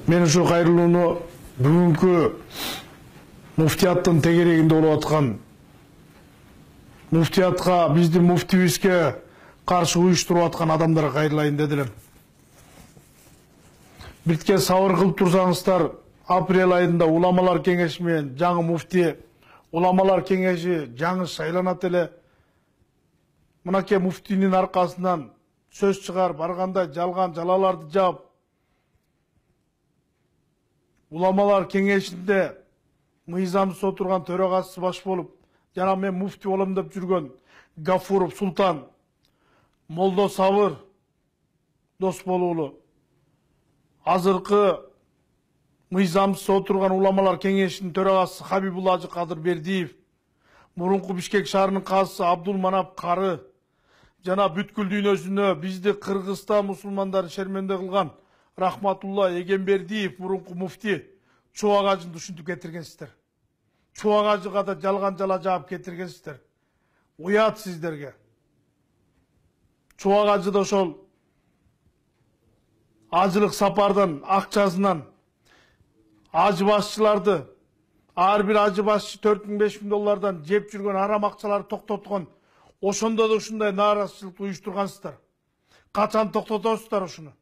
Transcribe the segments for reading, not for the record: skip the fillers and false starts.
Мен ушул кайрылууну бүгүнкү муфтияттын тегерегинде болуп аткан муфтиятка биздин муфтибизге каршы уюштуруп аткан адамдарга кайрылайын деди элем. Биртке сабыр кылып турсаңыздар, апрель айында уламалар кеңеши менен жаңы муфти, уламалар кеңеши жаңы шайланат эле. Мынакей муфтинин аркасынан сөз чыгарып, баргандай жалган жалаларды жаап, уламалар кеңешинде мыйзамсыз отурган төрагасы баш болуп, жана мен муфти болом деп жүргөн Гафуров Султан, Молдо Сабыр Досболуулу, азыркы мыйзамсыз отурган уламалар кеңешинин төрагасы Хабибулла Ажы Кадыр Бердиев, мурунку Бишкек шаарынын казысы Абдулманап Кары, жана бүткүл дүйнөсүнө бизди Кыргызстан мусулмандарын шерменде кылган Рахматулла Эгембердиев, мурунку муфти, Чубак Ажыны ушинтип кетиргенсиздер. Чубак Ажыга да жалган жала жаап кетиргенсиздер. Уят сиздерге. Чубак Ажы да ошол ажылык сапардан акчасынан ажы башчыларды, ар бир ажы башчы 4.000-5.000 доллардан жеп жүргөн арам акчаларды токтоткон, ошондо да ушундай нааразычылыкты уюштургансыздар. Качан токтотосуздар ушуну?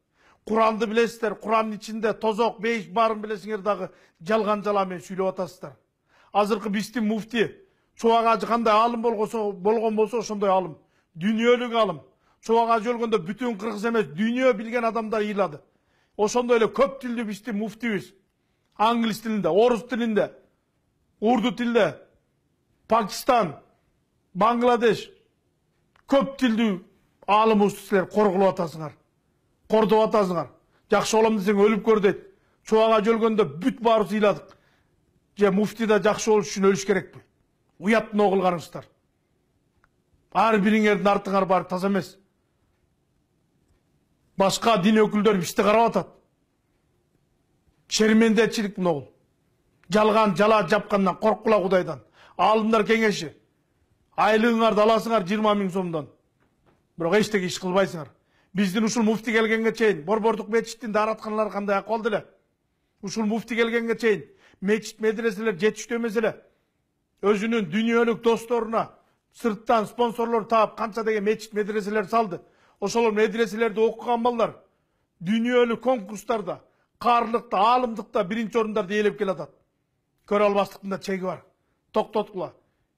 Куранды билесиздер, Курандын ичинде тозок, бейиш барын билесиңер дагы жалган жала менен сүйлөп атасыздар. Азыркы биздин муфти Чубак Ажы кандай алым болгон болсо ошондой алым, дүйнөлүк алым. Чубак Ажы өлгөндө бүтүн кыргыз эмес, дүйнө билген адамдар ыйлады. Ошондой эле көп тилдүү биздин муфтибиз, англис тилинде, орус тилинде, урду тилде, Пакистан, Бангладеш, көп тилдүү алымыбызды силер коргулуп атасыңар. Кордоп атасыңар. Жакшы болом десең өлүп көр дейт. Чубак Ажы өлгөндө бүт баарыбыз ыйладык. Же муфти да жакшы болуш үчүн өлүш керекпи? Уяттын кылганыңыздар. Ар бириңердин артыңар баары таза эмес. Башка дин өкүлдөр бизди карап атат. Шермендечилик могул. Жалган жала жапкандан корккула Кудайдан. Алымдар кеңеши. Айлыгыңарды аласыңар 20.000 сомдон. Бирок эчтеке иш кылбайсыңар. Биздин ушул муфти келгенге чейин Борбордук мечиттин дааратканалары кандай акыбалда эле? Ушул муфти келгенге чейин мечит медреселер жетиштүү эмес эле. Өзүнүн дүйнөлүк досторуна сырттан спонсорлор таап канча деген мечит медреселер салды. Ошол медреселерди окуган балдар дүйнөлүк конкурстарда, каарлыкта, аалымдыкта биринчи орундарды ээлеп келатат. Көрө албастыктын да чеги бар. Токтоткула.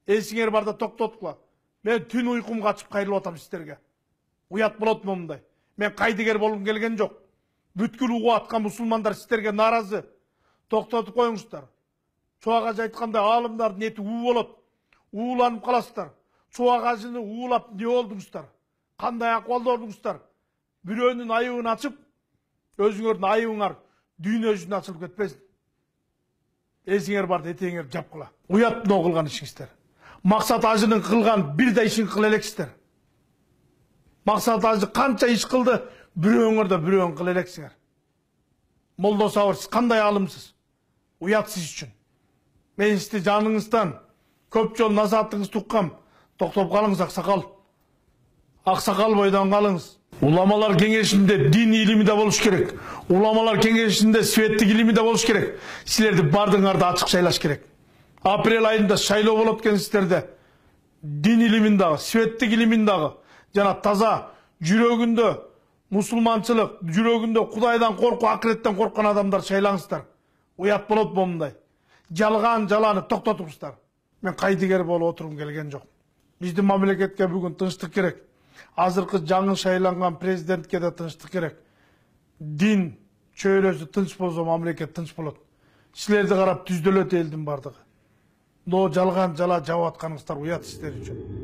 Эсиңер барда токтоткула. Мен түн уйкум качып кайрылып атам сиздерге. Уят болот му мындай? Мен кайдыгер болгум келген жок. Бүткүл угуп аткан мусулмандар сиздерге нааразы. Токтотуп коюңуздар. Чубак Ажы айткандай аалымдардын эти уу болот. Ууланып каласыздар. Чубак Ажыны уулап не болдуңуздар? Кандай акыбалда болдуңуздар? Бирөөнүн айыбын ачып, өзүңөрдүн айыбыңар дүйнө жүзүнө ачылып кетпесин. Эсиңер барда этеңер жапкыла. Уяттын кылган ишиңиздер. Максат Ажынын кылган бир да ишин кыла элексиздер. Максат Ажы канча иш кылды, бирөөңөр да бирөөн кыла элексиңер. Молдо Сабыр, сиз кандай алымсыз? Уят сиз үчүн. Мен сизди жаныңыздан көп жол насаатыңызды уккам. Токтоп калыңыз, аксакал. Аксакал бойдон калыңыз. Уламалар кеңешинде дин илими да болуш керек. Уламалар кеңешинде светтик илими да болуш керек. Силерди бардыңарды ачык шайлаш керек. Апрель айында шайлоо болот экен сиздерде. Дин илимин дагы, светтик илимин дагы, жана таза жүрөгүндө мусулманчылык, жүрөгүндө Кудайдан корку, акыреттен корккан адамдар шайлаңыздар. Уят болот му мындай? Жалган жаланы токтотуңуздар. Мен кайдыгер болуп отургум келген жок. Биздин мамлекетке бүгүн тынчтык керек. Азыркы жаңы шайланган президентке да тынчтык керек. Дин чөйрөсү тынч болсо мамлекет тынч болот. Силерди карап түздөлөт элдин бардыгы. Но жалган жала жаап атканыңыздар уят сиздер үчүн.